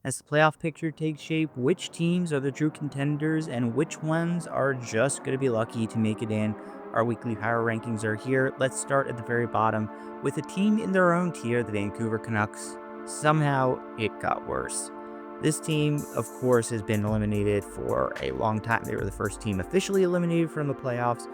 As the playoff picture takes shape, which teams are the true contenders and which ones are just going to be lucky to make it in? Our weekly power rankings are here. Let's start at the very bottom with a team in their own tier, the Vancouver Canucks. Somehow it got worse. This team, of course, has been eliminated for a long time. They were the first team officially eliminated from the playoffs,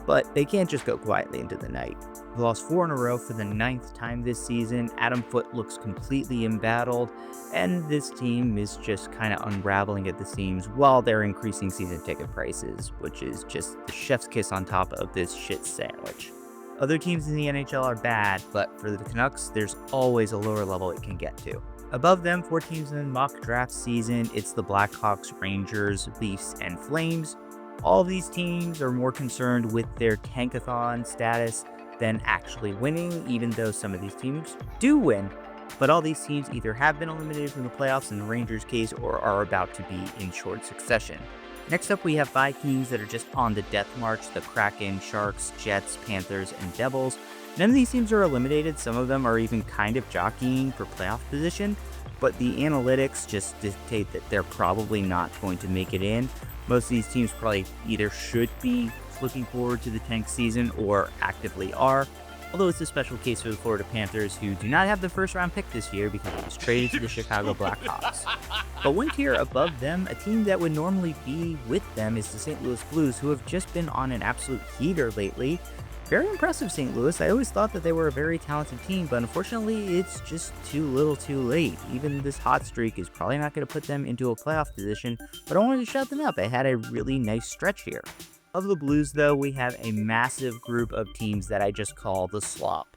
but they can't just go quietly into the night. They lost 4 in a row for the 9th time this season. Adam Foote looks completely embattled, and this team is just kind of unraveling at the seams while they're increasing season ticket prices, which is just the chef's kiss on top of this shit sandwich. Other teams in the NHL are bad, but for the Canucks, there's always a lower level it can get to. Above them, 4 teams in the mock draft season, it's the Blackhawks, Rangers, Leafs, and Flames. All of these teams are more concerned with their tankathon status than actually winning, even though some of these teams do win. But all these teams either have been eliminated from the playoffs in the Rangers' case or are about to be in short succession. Next up, we have 5 teams that are just on the death march: the Kraken, Sharks, Jets, Panthers, and Devils. None of these teams are eliminated. Some of them are even kind of jockeying for playoff position, but the analytics just dictate that they're probably not going to make it in. Most of these teams probably either should be looking forward to the tank season or actively are, although it's a special case for the Florida Panthers, who do not have the first round pick this year because it was traded to the Chicago Blackhawks. But one tier above them, a team that would normally be with them, is the St. Louis Blues, who have just been on an absolute heater lately. Very impressive, St. Louis. I always thought that they were a very talented team, but unfortunately, it's just too little too late. Even this hot streak is probably not going to put them into a playoff position, but I wanted to shout them out. They had a really nice stretch here. Of the Blues, though, we have a massive group of teams that I just call the slop.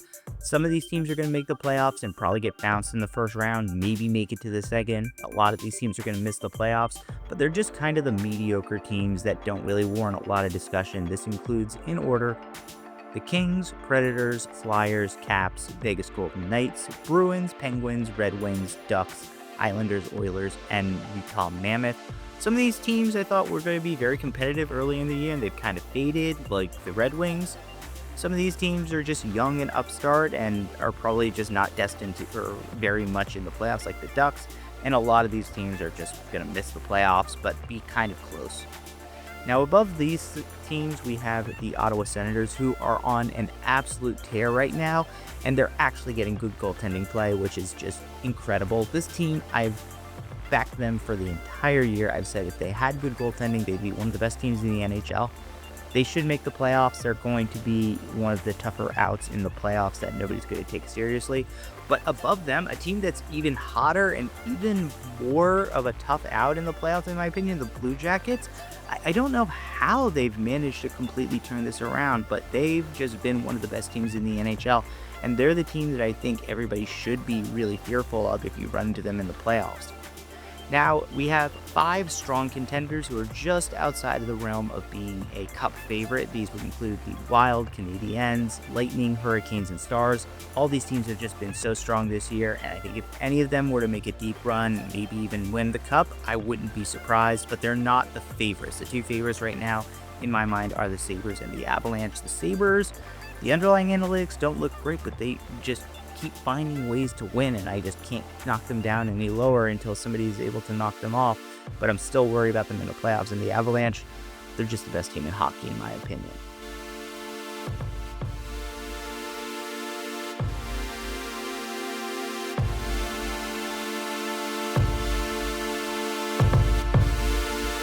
Some of these teams are going to make the playoffs and probably get bounced in the first round, maybe make it to the second. A lot of these teams are going to miss the playoffs, but they're just kind of the mediocre teams that don't really warrant a lot of discussion. This includes, in order, the Kings, Predators, Flyers, Caps, Vegas Golden Knights, Bruins, Penguins, Red Wings, Ducks, Islanders, Oilers, and Utah Mammoth. Some of these teams I thought were going to be very competitive early in the year, and they've kind of faded, like the Red Wings. Some of these teams are just young and upstart and are probably just not destined to or very much in the playoffs, like the Ducks. And a lot of these teams are just going to miss the playoffs, but be kind of close. Now, above these teams, we have the Ottawa Senators, who are on an absolute tear right now, and they're actually getting good goaltending play, which is just incredible. This team, I've backed them for the entire year. I've said if they had good goaltending, they'd be one of the best teams in the NHL. They should make the playoffs. They're going to be one of the tougher outs in the playoffs that nobody's going to take seriously. But above them, a team that's even hotter and even more of a tough out in the playoffs, in my opinion, the Blue Jackets. I don't know how they've managed to completely turn this around, but they've just been one of the best teams in the NHL. And they're the team that I think everybody should be really fearful of if you run into them in the playoffs. Now, we have 5 strong contenders who are just outside of the realm of being a cup favorite. These would include the Wild, Canadiens, Lightning, Hurricanes, and Stars. All these teams have just been so strong this year, and I think if any of them were to make a deep run, maybe even win the cup, I wouldn't be surprised, but they're not the favorites. The 2 favorites right now, in my mind, are the Sabres and the Avalanche. The Sabres, the underlying analytics don't look great, but they just keep finding ways to win, and I just can't knock them down any lower until somebody's able to knock them off. But I'm still worried about them in the playoffs. And the Avalanche, they're just the best team in hockey, in my opinion.